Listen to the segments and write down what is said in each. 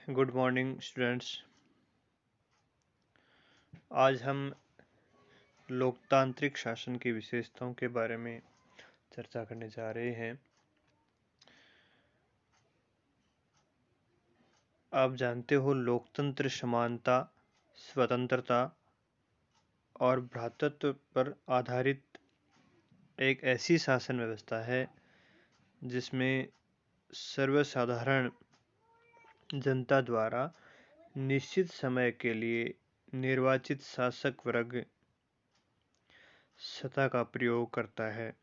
Good morning students. आज हम लोकतांत्रिक शासन की विशेषताओं के बारे में चर्चा करने जा रहे हैं। आप जानते हो लोकतंत्र समानता, स्वतंत्रता और भ्रातृत्व पर आधारित एक ऐसी शासन व्यवस्था है जिसमें सर्वसाधारण जनता द्वारा निश्चित समय के लिए निर्वाचित शासक वर्ग सत्ता का प्रयोग करता है।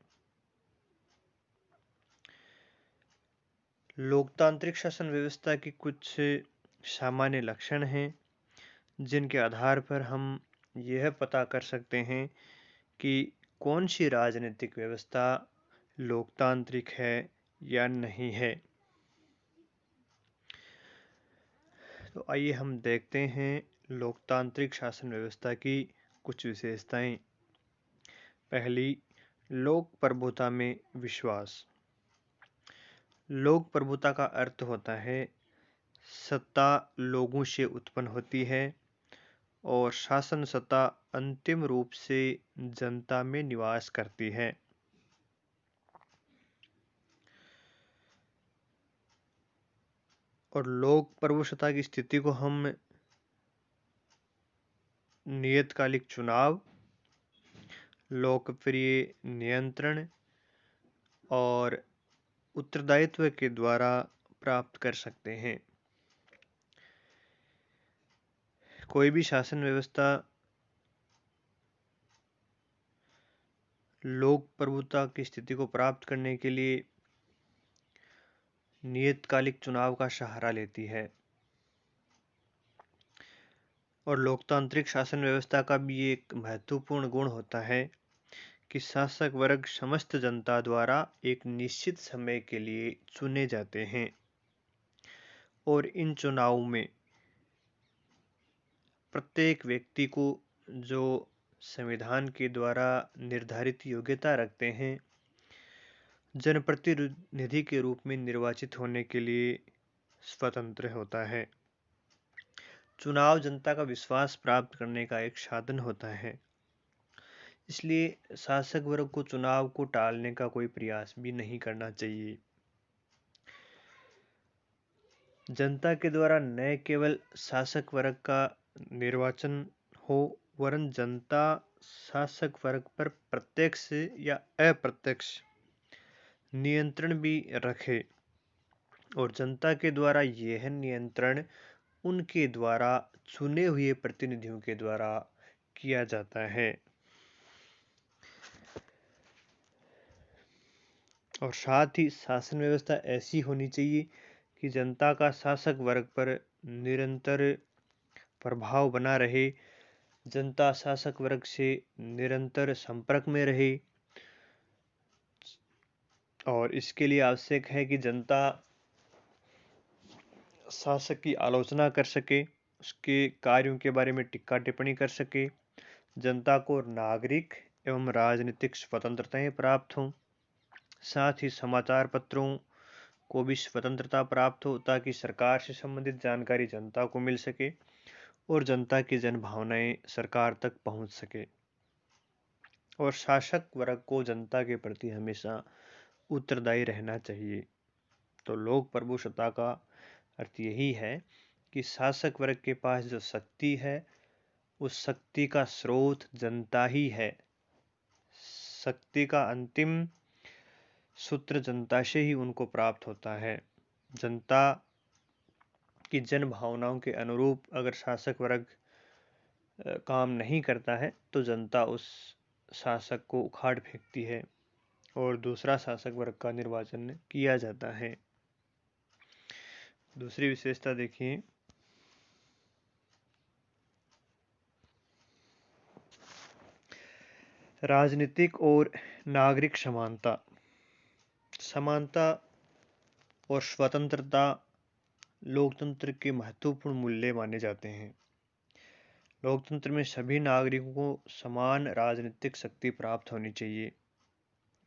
लोकतांत्रिक शासन व्यवस्था की कुछ सामान्य लक्षण हैं जिनके आधार पर हम यह पता कर सकते हैं कि कौन सी राजनीतिक व्यवस्था लोकतांत्रिक है या नहीं है। तो आइए हम देखते हैं लोकतांत्रिक शासन व्यवस्था की कुछ विशेषताएं। पहली, लोक प्रभुता में विश्वास। लोक प्रभुता का अर्थ होता है सत्ता लोगों से उत्पन्न होती है और शासन सत्ता अंतिम रूप से जनता में निवास करती है। और लोक प्रभुसत्ता की स्थिति को हम नियतकालिक चुनाव, लोकप्रिय नियंत्रण और उत्तरदायित्व के द्वारा प्राप्त कर सकते हैं। कोई भी शासन व्यवस्था लोक प्रभुता की स्थिति को प्राप्त करने के लिए नियतकालिक चुनाव का सहारा लेती है। और लोकतांत्रिक शासन व्यवस्था का भी एक महत्वपूर्ण गुण होता है कि शासक वर्ग समस्त जनता द्वारा एक निश्चित समय के लिए चुने जाते हैं और इन चुनावों में प्रत्येक व्यक्ति को जो संविधान के द्वारा निर्धारित योग्यता रखते हैं जनप्रतिनिधि के रूप में निर्वाचित होने के लिए स्वतंत्र होता है। चुनाव जनता का विश्वास प्राप्त करने का एक साधन होता है, इसलिए शासक वर्ग को चुनाव को टालने का कोई प्रयास भी नहीं करना चाहिए। जनता के द्वारा न केवल शासक वर्ग का निर्वाचन हो वरन जनता शासक वर्ग पर प्रत्यक्ष या अप्रत्यक्ष नियंत्रण भी रखे और जनता के द्वारा यह नियंत्रण उनके द्वारा चुने हुए प्रतिनिधियों के द्वारा किया जाता है। और साथ ही शासन व्यवस्था ऐसी होनी चाहिए कि जनता का शासक वर्ग पर निरंतर प्रभाव बना रहे, जनता शासक वर्ग से निरंतर संपर्क में रहे और इसके लिए आवश्यक है कि जनता शासक की आलोचना कर सके, उसके कार्यों के बारे में टिक्का टिप्पणी कर सके, जनता को नागरिक एवं राजनीतिक स्वतंत्रताएं प्राप्त हों, साथ ही समाचार पत्रों को भी स्वतंत्रता प्राप्त हो ताकि सरकार से संबंधित जानकारी जनता को मिल सके और जनता की जनभावनाएं सरकार तक पहुंच सके। और शासक वर्ग को जनता के प्रति हमेशा उत्तरदायी रहना चाहिए। तो लोक प्रभुसत्ता का अर्थ यही है कि शासक वर्ग के पास जो शक्ति है उस शक्ति का स्रोत जनता ही है। शक्ति का अंतिम सूत्र जनता से ही उनको प्राप्त होता है। जनता की जन भावनाओं के अनुरूप अगर शासक वर्ग काम नहीं करता है तो जनता उस शासक को उखाड़ फेंकती है और दूसरा शासक वर्ग का निर्वाचन किया जाता है। दूसरी विशेषता देखिए, राजनीतिक और नागरिक समानता। समानता और स्वतंत्रता लोकतंत्र के महत्वपूर्ण मूल्य माने जाते हैं। लोकतंत्र में सभी नागरिकों को समान राजनीतिक शक्ति प्राप्त होनी चाहिए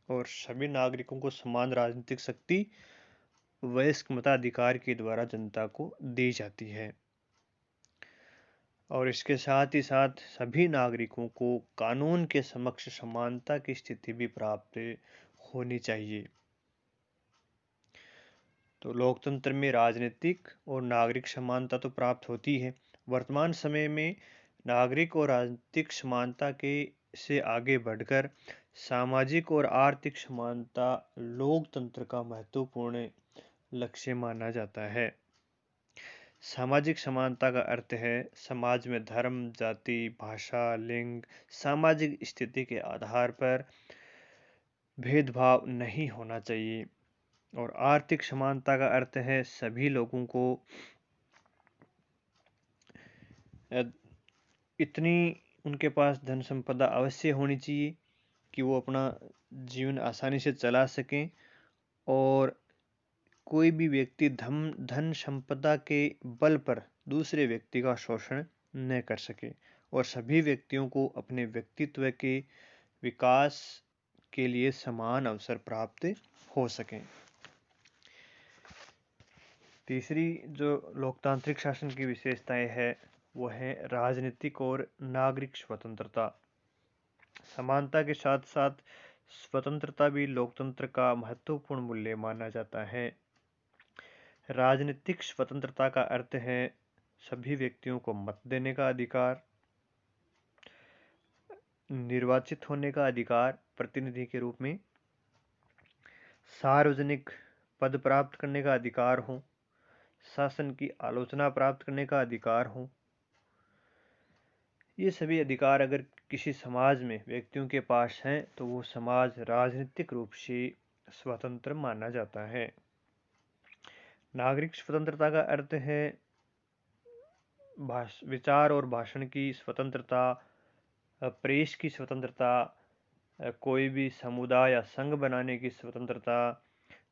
और सभी नागरिकों को समान राजनीतिक शक्ति वयस्क मताधिकार के द्वारा जनता को दी जाती है। और इसके साथ ही साथ सभी नागरिकों को कानून के समक्ष समानता की स्थिति भी प्राप्त होनी चाहिए। तो लोकतंत्र में राजनीतिक और नागरिक समानता तो प्राप्त होती है। वर्तमान समय में नागरिक और राजनीतिक समानता के से आगे बढ़कर सामाजिक और आर्थिक समानता लोकतंत्र का महत्वपूर्ण लक्ष्य माना जाता है। सामाजिक समानता का अर्थ है समाज में धर्म, जाति, भाषा, लिंग, सामाजिक स्थिति के आधार पर भेदभाव नहीं होना चाहिए। और आर्थिक समानता का अर्थ है सभी लोगों को इतनी उनके पास धन संपदा अवश्य होनी चाहिए कि वो अपना जीवन आसानी से चला सकें और कोई भी व्यक्ति धन संपदा के बल पर दूसरे व्यक्ति का शोषण न कर सके और सभी व्यक्तियों को अपने व्यक्तित्व के विकास के लिए समान अवसर प्राप्त हो सकें। तीसरी जो लोकतांत्रिक शासन की विशेषताएं है वो है राजनीतिक और नागरिक स्वतंत्रता। समानता के साथ साथ स्वतंत्रता भी लोकतंत्र का महत्वपूर्ण मूल्य माना जाता है। राजनीतिक स्वतंत्रता का अर्थ है सभी व्यक्तियों को मत देने का अधिकार, निर्वाचित होने का अधिकार प्रतिनिधि के रूप में, सार्वजनिक पद प्राप्त करने का अधिकार हो, शासन की आलोचना प्राप्त करने का अधिकार हो। ये सभी अधिकार अगर किसी समाज में व्यक्तियों के पास हैं तो वो समाज राजनीतिक रूप से स्वतंत्र माना जाता है। नागरिक स्वतंत्रता का अर्थ है विचार और भाषण की स्वतंत्रता, प्रेस की स्वतंत्रता, कोई भी समुदाय या संघ बनाने की स्वतंत्रता,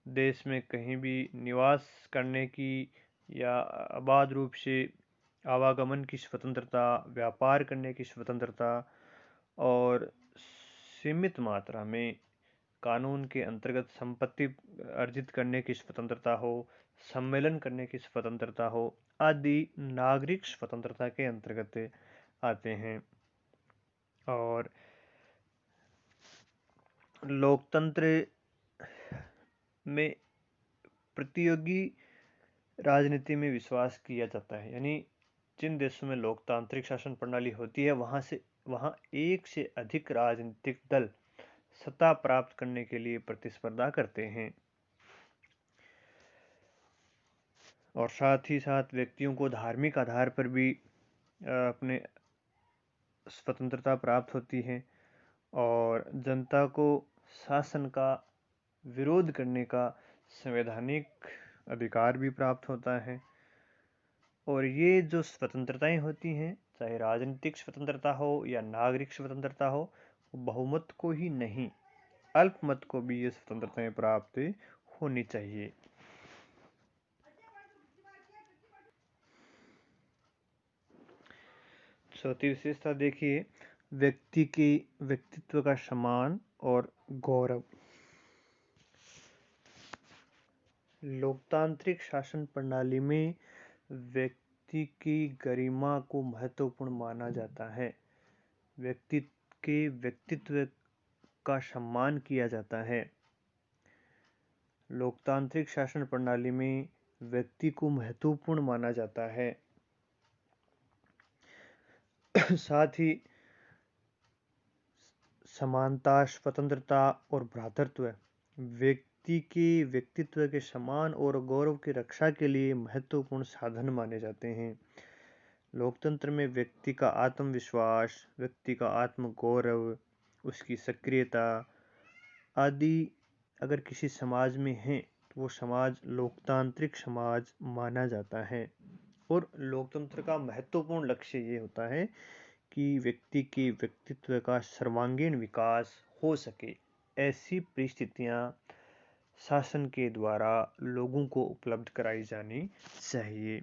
देश में कहीं भी निवास करने की या अबाध रूप से आवागमन की स्वतंत्रता, व्यापार करने की स्वतंत्रता और सीमित मात्रा में कानून के अंतर्गत संपत्ति अर्जित करने की स्वतंत्रता हो, सम्मेलन करने की स्वतंत्रता हो आदि नागरिक स्वतंत्रता के अंतर्गत आते हैं। और लोकतंत्र में प्रतियोगी राजनीति में विश्वास किया जाता है, यानी जिन देशों में लोकतांत्रिक शासन प्रणाली होती है वहां एक से अधिक राजनीतिक दल सत्ता प्राप्त करने के लिए प्रतिस्पर्धा करते हैं और साथ ही साथ व्यक्तियों को धार्मिक आधार पर भी अपने स्वतंत्रता प्राप्त होती है और जनता को शासन का विरोध करने का संवैधानिक अधिकार भी प्राप्त होता है। और ये जो स्वतंत्रताएं होती हैं, चाहे राजनीतिक स्वतंत्रता हो या नागरिक स्वतंत्रता हो, बहुमत को ही नहीं अल्पमत को भी ये स्वतंत्रताएं प्राप्त होनी चाहिए। चौथी विशेषता देखिए, व्यक्ति के व्यक्तित्व का सम्मान और गौरव। लोकतांत्रिक शासन प्रणाली में व्यक्ति की गरिमा को महत्वपूर्ण माना जाता है। व्यक्ति के व्यक्तित्व का सम्मान किया जाता है। लोकतांत्रिक शासन प्रणाली में व्यक्ति को महत्वपूर्ण माना जाता है। साथ ही समानता, स्वतंत्रता और भ्रातृत्व व्यक्ति के व्यक्तित्व के सम्मान और गौरव की रक्षा के लिए महत्वपूर्ण साधन माने जाते हैं। लोकतंत्र में व्यक्ति का आत्मविश्वास, व्यक्ति का आत्मगौरव, उसकी सक्रियता आदि अगर किसी समाज में है तो वो समाज लोकतांत्रिक समाज माना जाता है। और लोकतंत्र का महत्वपूर्ण लक्ष्य ये होता है कि व्यक्ति के व्यक्तित्व का सर्वांगीण विकास हो सके। ऐसी परिस्थितियां शासन के द्वारा लोगों को उपलब्ध कराई जानी चाहिए।